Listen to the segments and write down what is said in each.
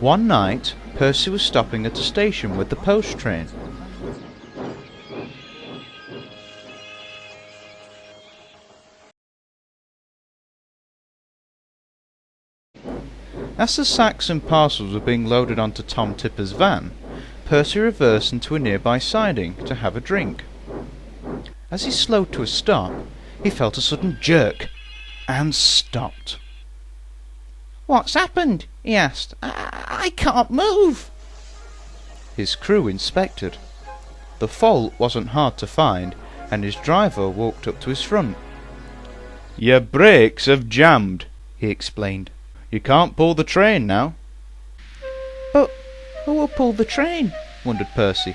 One night, Percy was stopping at a station with the post train. As the sacks and parcels were being loaded onto Tom Tipper's van, Percy reversed into a nearby siding to have a drink. As he slowed to a stop, he felt a sudden jerk, and stopped. "What's happened?" he asked. I can't move." His crew inspected. The fault wasn't hard to find, and his driver walked up to his front. "Your brakes have jammed," he explained. "You can't pull the train now." "But who will pull the train?" wondered Percy.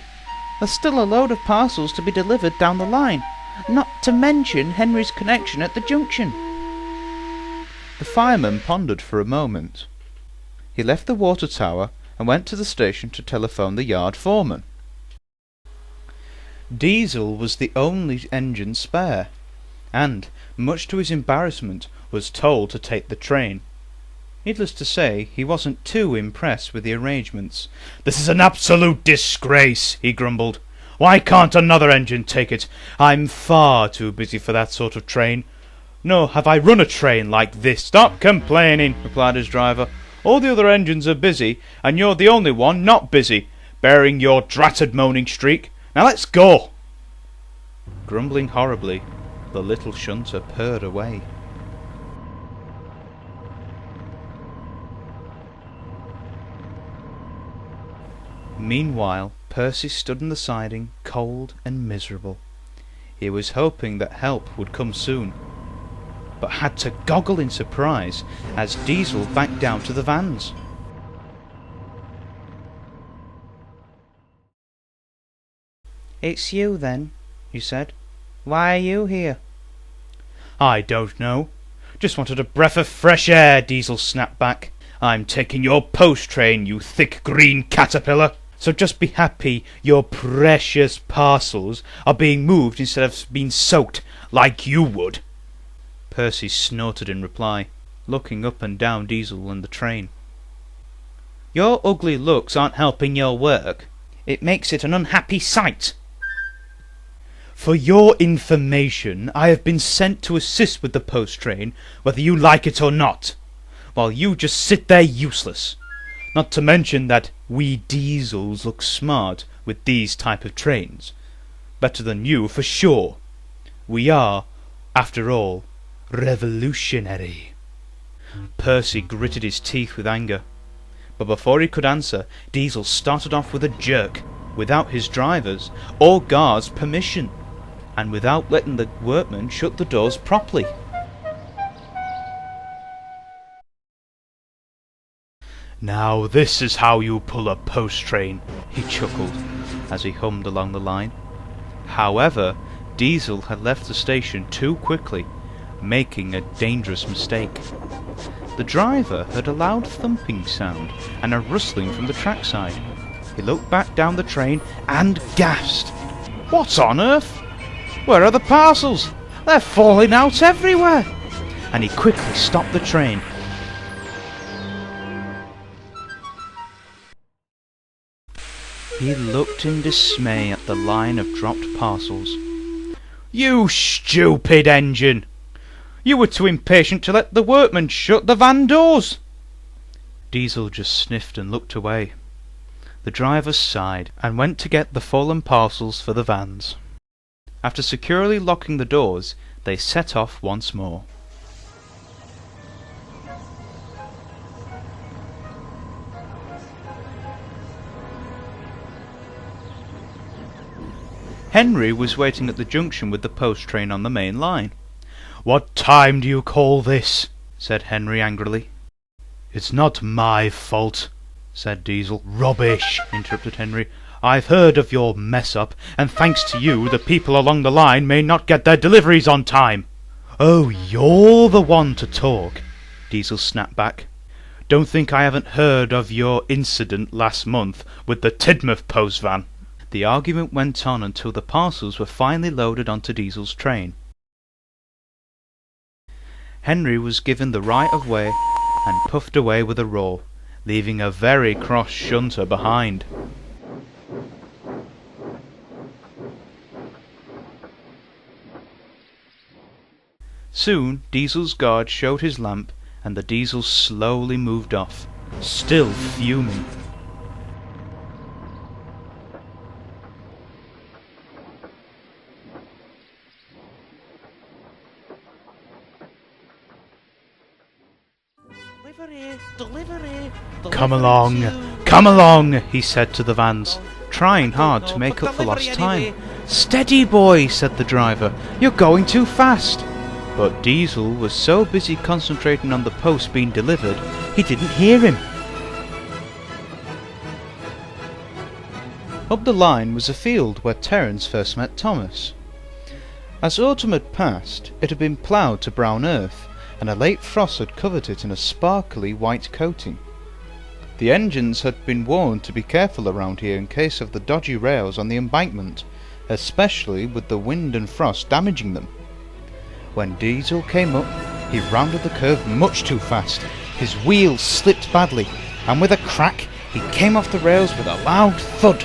"There's still a load of parcels to be delivered down the line, not to mention Henry's connection at the junction." The fireman pondered for a moment. He left the water tower and went to the station to telephone the yard foreman. Diesel was the only engine spare, and, much to his embarrassment, was told to take the train. Needless to say, he wasn't too impressed with the arrangements. "This is an absolute disgrace," he grumbled. "Why can't another engine take it? I'm far too busy for that sort of train. Nor have I run a train like this." "Stop complaining," replied his driver. "All the other engines are busy, and you're the only one not busy, bearing your dratted moaning streak. Now let's go." Grumbling horribly, the little shunter purred away. Meanwhile, Percy stood in the siding, cold and miserable. He was hoping that help would come soon, but had to goggle in surprise as Diesel backed down to the vans. "It's you, then," he said. "Why are you here?" "I don't know. Just wanted a breath of fresh air," Diesel snapped back. "I'm taking your post train, you thick green caterpillar. So just be happy your precious parcels are being moved instead of being soaked like you would." Percy snorted in reply, looking up and down Diesel and the train. "Your ugly looks aren't helping your work. It makes it an unhappy sight. For your information, I have been sent to assist with the post train, whether you like it or not, while you just sit there useless. Not to mention that we Diesels look smart with these type of trains. Better than you for sure. We are, after all, revolutionary." Percy gritted his teeth with anger, but before he could answer, Diesel started off with a jerk, without his driver's or guard's permission, and without letting the workmen shut the doors properly. "Now this is how you pull a post train," he chuckled as he hummed along the line. However, Diesel had left the station too quickly, making a dangerous mistake. The driver heard a loud thumping sound and a rustling from the trackside. He looked back down the train and gasped. "What on earth? Where are the parcels? They're falling out everywhere!" And he quickly stopped the train. He looked in dismay at the line of dropped parcels. "You stupid engine! You were too impatient to let the workmen shut the van doors!" Diesel just sniffed and looked away. The driver sighed and went to get the fallen parcels for the vans. After securely locking the doors, they set off once more. Henry was waiting at the junction with the post train on the main line. "What time do you call this?" said Henry angrily. "It's not my fault," said Diesel. "Rubbish," interrupted Henry. "I've heard of your mess-up, and thanks to you the people along the line may not get their deliveries on time." "Oh, you're the one to talk," Diesel snapped back. "Don't think I haven't heard of your incident last month with the Tidmouth post van." The argument went on until the parcels were finally loaded onto Diesel's train. Henry was given the right of way and puffed away with a roar, leaving a very cross shunter behind. Soon Diesel's guard showed his lamp, and the Diesel slowly moved off, still fuming. Delivery! Come along, he said to the vans, trying hard to make up for lost time. Steady, boy, said the driver, you're going too fast. But Diesel was so busy concentrating on the post being delivered, he didn't hear him. Up the line was a field where Terence first met Thomas. As autumn had passed, it had been ploughed to brown earth, and a late frost had covered it in a sparkly white coating. The engines had been warned to be careful around here in case of the dodgy rails on the embankment, especially with the wind and frost damaging them. When Diesel came up, he rounded the curve much too fast. His wheels slipped badly, and with a crack, he came off the rails with a loud thud.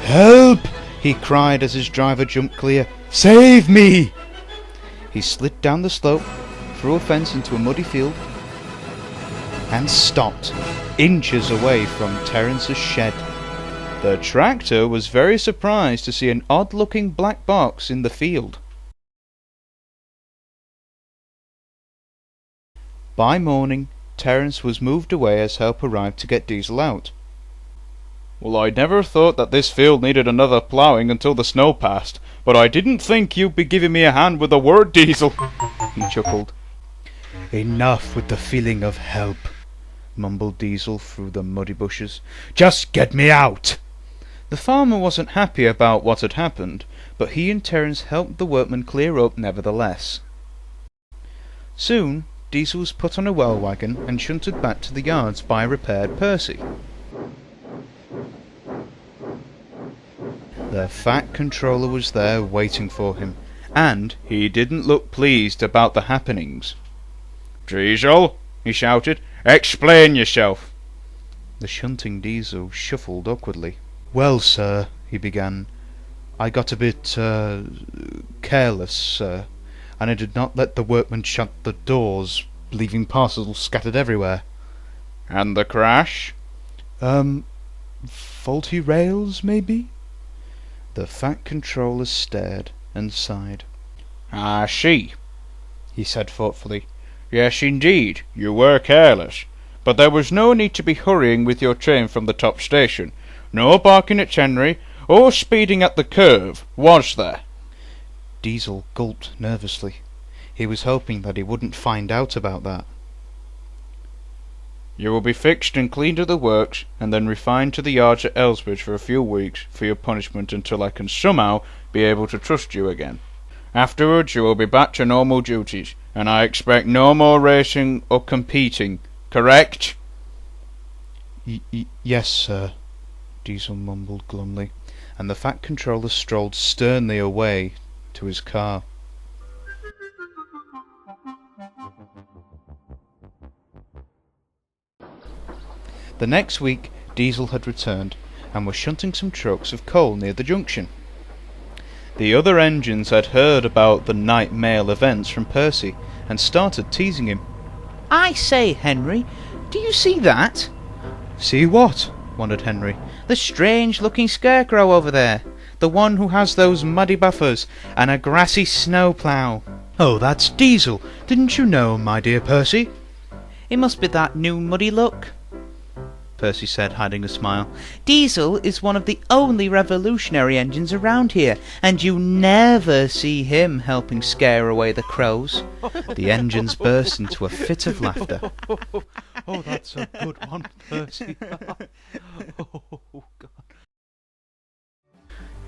"Help!" he cried as his driver jumped clear. "Save me!" He slid down the slope, through a fence into a muddy field, and stopped, inches away from Terence's shed. The tractor was very surprised to see an odd-looking black box in the field. By morning, Terence was moved away as help arrived to get Diesel out. "Well, I never thought that this field needed another ploughing until the snow passed, but I didn't think you'd be giving me a hand with the word, Diesel," he chuckled. "Enough with the feeling of help," mumbled Diesel through the muddy bushes. "Just get me out!" The farmer wasn't happy about what had happened, but he and Terence helped the workmen clear up nevertheless. Soon, Diesel was put on a well wagon and shunted back to the yards by repaired Percy. The Fat Controller was there waiting for him, and he didn't look pleased about the happenings. "Diesel," he shouted, "explain yourself." The shunting Diesel shuffled awkwardly. "Well, sir," he began, "I got a bit, careless, sir, and I did not let the workmen shut the doors, leaving parcels scattered everywhere." "And the crash?" Faulty rails, maybe?" The Fat Controller stared and sighed. "I see," he said thoughtfully. "Yes, indeed, you were careless. But there was no need to be hurrying with your train from the top station. No barking at Henry, or speeding at the curve, was there?" Diesel gulped nervously. He was hoping that he wouldn't find out about that. "You will be fixed and cleaned at the works, and then refined to the yards at Elsbridge for a few weeks for your punishment until I can somehow be able to trust you again. Afterwards you will be back to normal duties, and I expect no more racing or competing, correct?" Yes, sir," Diesel mumbled glumly, and the Fat Controller strolled sternly away to his car. The next week, Diesel had returned, and was shunting some trucks of coal near the junction. The other engines had heard about the night mail events from Percy, and started teasing him. "I say, Henry, do you see that?" "See what?" wondered Henry. "The strange-looking scarecrow over there. The one who has those muddy buffers and a grassy snowplough." "Oh, that's Diesel. Didn't you know, my dear Percy?" "It must be that new muddy look," Percy said, hiding a smile. "Diesel is one of the only revolutionary engines around here, and you never see him helping scare away the crows." The engines burst into a fit of laughter. "Oh, that's a good one, Percy." Oh, God.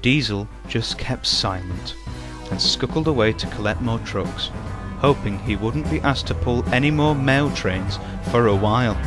Diesel just kept silent and scuckled away to collect more trucks, hoping he wouldn't be asked to pull any more mail trains for a while.